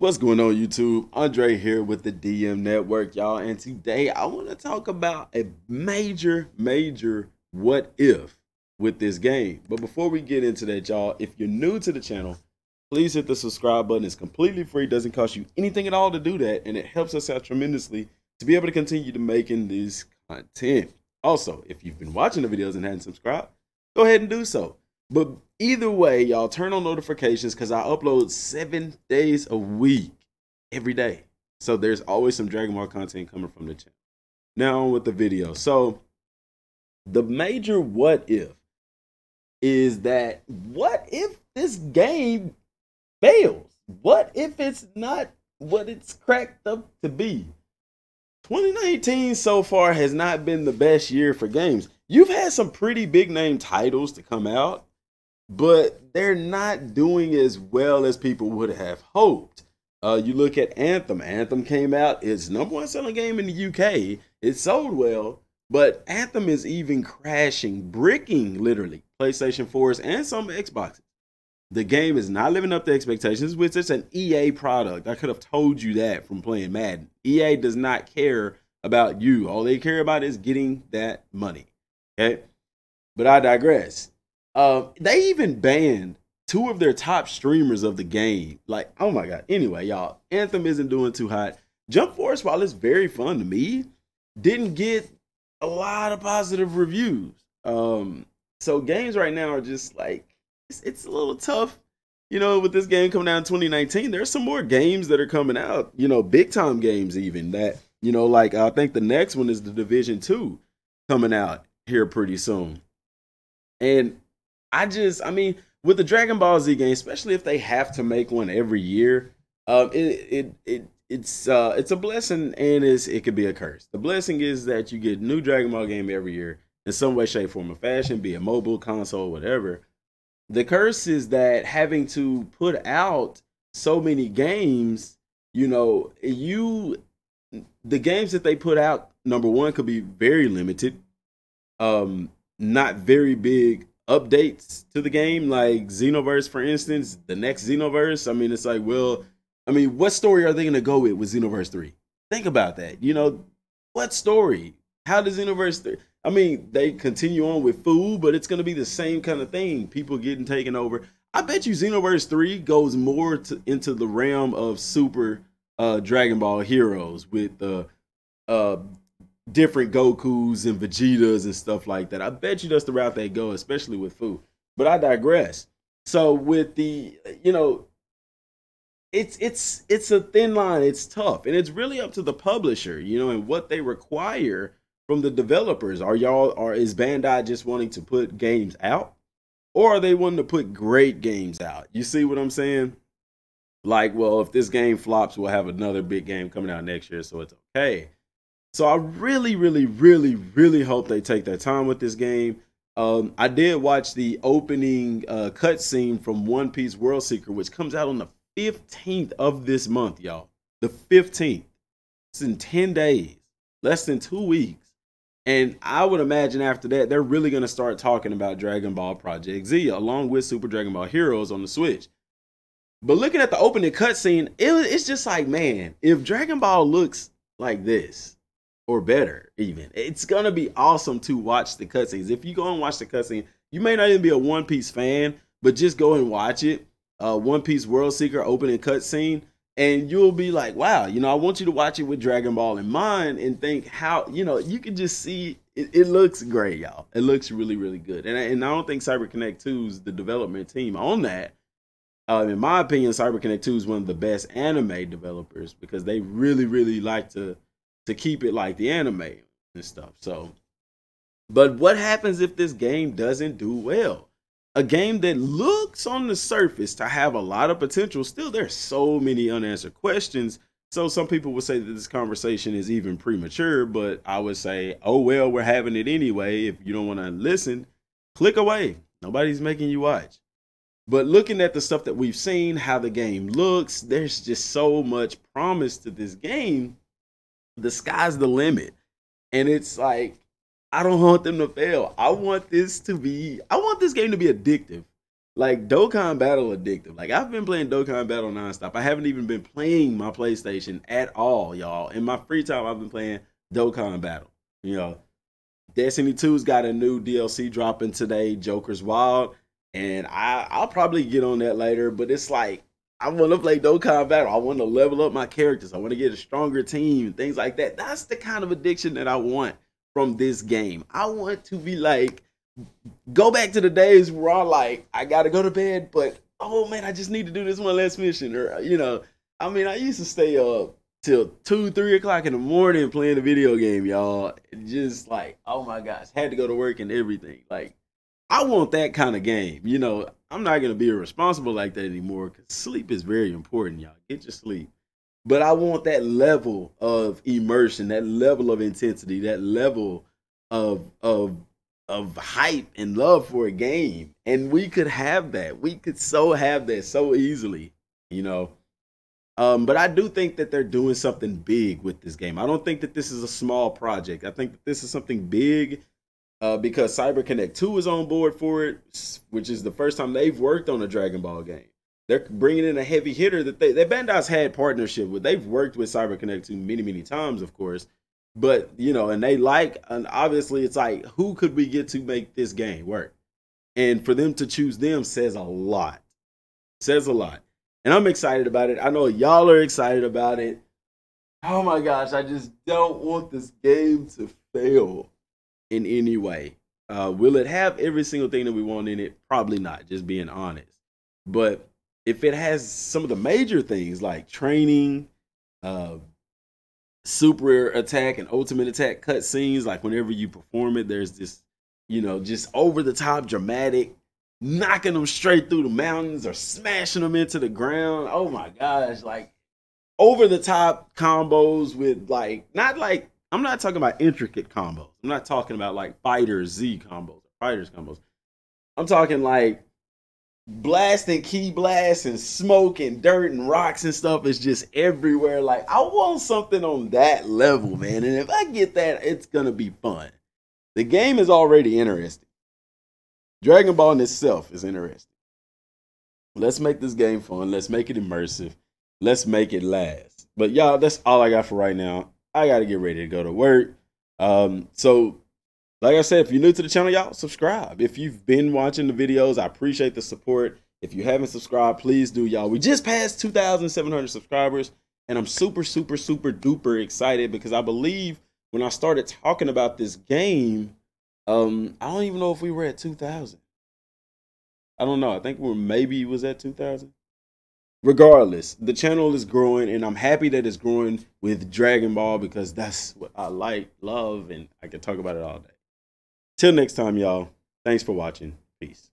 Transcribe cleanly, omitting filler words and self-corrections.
What's going on, YouTube? Andre here with the DM Network, y'all. And today I want to talk about a major what if with this game. But before we get into that, y'all, if you're new to the channel, please hit the subscribe button. It's completely free. It doesn't cost you anything at all to do that. And it helps us out tremendously to be able to continue to making this content. Also, if you've been watching the videos and hadn't subscribed, go ahead and do so. But either way, y'all, turn on notifications because I upload 7 days a week, every day. So there's always some Dragon Ball content coming from the channel. Now on with the video. So the major what if is that what if this game fails? What if it's not what it's cracked up to be? 2019 so far has not been the best year for games. You've had some pretty big name titles to come out, but they're not doing as well as people would have hoped. You look at Anthem. Anthem came out, it's #1 selling game in the UK. It sold well, but Anthem is even crashing, bricking literally PlayStation 4s and some Xboxes. The game is not living up to expectations, which is an EA product. I could have told you that from playing Madden. EA does not care about you. All they care about is getting that money. Okay, but I digress. They even banned 2 of their top streamers of the game. Like, oh my God. Anyway, y'all, Anthem isn't doing too hot. Jump Force, while it's very fun to me, didn't get a lot of positive reviews. So games right now are just like, it's a little tough. You know, with this game coming out in 2019, there's some more games that are coming out, you know, big time games even that, you know, like I think the next one is the Division 2 coming out here pretty soon. And I mean, with the Dragon Ball Z game, especially if they have to make one every year, it's a blessing and it could be a curse. The blessing is that you get new Dragon Ball game every year in some way, shape, form, or fashion, be it mobile, console, whatever. The curse is that having to put out so many games, you know, the games that they put out, #1, could be very limited, not very big updates to the game, like Xenoverse, for instance. The next Xenoverse, I mean, it's like, well, I mean, what story are they going to go with Xenoverse 3? Think about that. You know, what story? How does Xenoverse 3? I mean, they continue on with food, but it's going to be the same kind of thing. People getting taken over. I bet you Xenoverse 3 goes more into the realm of Super Dragon Ball Heroes with the different Gokus and Vegetas and stuff like that. I bet you that's the route they go, especially with food. But I digress. So with the, you know, it's a thin line. It's tough, and it's really up to the publisher, you know, and what they require from the developers. Is Bandai just wanting to put games out, or are they wanting to put great games out? You see what I'm saying? Like, well, if this game flops, we'll have another big game coming out next year, so it's okay. So I really hope they take their time with this game. I did watch the opening cutscene from One Piece World Seeker, which comes out on the 15th of this month, y'all. The 15th. It's in 10 days, less than 2 weeks. And I would imagine after that, they're really going to start talking about Dragon Ball Project Z along with Super Dragon Ball Heroes on the Switch. But looking at the opening cutscene, it's just like, man, if Dragon Ball looks like this, or better even, it's gonna be awesome to watch the cutscenes. If you go and watch the cutscene, you may not even be a One Piece fan, but just go and watch it. One Piece World Seeker opening cutscene, and you'll be like, wow, you know, I want you to watch it with Dragon Ball in mind and think how, you know, you can just see it looks great, y'all. It looks really good. And I don't think CyberConnect 2's the development team on that. In my opinion, CyberConnect 2 is one of the best anime developers because they really like to keep it like the anime and stuff. So, but what happens if this game doesn't do well? A game that looks on the surface to have a lot of potential, still there's so many unanswered questions. So some people would say that this conversation is even premature, but I would say, oh well, we're having it anyway. If you don't want to listen, click away. Nobody's making you watch. But looking at the stuff that we've seen, how the game looks, there's just so much promise to this game. The sky's the limit. And it's like, I don't want them to fail. I want this game to be addictive. like Dokkan Battle addictive. Like I've been playing Dokkan Battle nonstop. I haven't even been playing my PlayStation at all, y'all. In my free time, I've been playing Dokkan Battle. You know, Destiny 2's got a new DLC dropping today, Joker's Wild, and I'll probably get on that later. But it's like I want to play Dokkan Battle. I want to level up my characters. I want to get a stronger team, things like that. That's the kind of addiction that I want from this game. I want to be like, go back to the days where I'm like, I gotta go to bed, but oh man, I just need to do this one last mission. Or I mean, I used to stay up till 2, 3 o'clock in the morning playing a video game, y'all. Just like, oh my gosh, had to go to work and everything. Like, I want that kind of game. I'm not gonna be irresponsible like that anymore because sleep is very important, y'all. Get your sleep. But I want that level of immersion, that level of intensity, that level of hype and love for a game. And we could have that. We could have that so easily, you know. But I do think that they're doing something big with this game. I don't think that this is a small project. I think that this is something big because CyberConnect 2 is on board for it, which is the first time they've worked on a Dragon Ball game. They're bringing in a heavy hitter that Bandai's had partnership with. They've worked with CyberConnect 2 many, many times, of course. But, and and obviously it's like, who could we get to make this game work? And for them to choose them says a lot. Says a lot. And I'm excited about it. I know y'all are excited about it. Oh my gosh, I just don't want this game to fail in any way. Will it have every single thing that we want in it? Probably not, just being honest. But if it has some of the major things like training, super attack and ultimate attack cutscenes, like whenever you perform it, there's this, just over the top dramatic, knocking them straight through the mountains or smashing them into the ground. Oh my gosh, like over the top combos with I'm not talking about intricate combos. I'm not talking about like Fighter Z combos, Fighters combos. I'm talking like blasting key blasts and smoke and dirt and rocks and stuff is just everywhere. Like, I want something on that level, man. And if I get that, it's gonna be fun. The game is already interesting. Dragon Ball in itself is interesting. Let's make this game fun. Let's make it immersive. Let's make it last. But y'all, that's all I got for right now. I gotta get ready to go to work. So like I said, if you're new to the channel, y'all, subscribe. If you've been watching the videos, I appreciate the support. If you haven't subscribed, please do, y'all. We just passed 2,700 subscribers, and I'm super, super, super duper excited because I believe when I started talking about this game, I don't even know if we were at 2,000. I don't know. I think maybe was at 2,000. Regardless, the channel is growing, and I'm happy that it's growing with Dragon Ball because that's what I like, love, and I can talk about it all day. Till next time, y'all. Thanks for watching. Peace.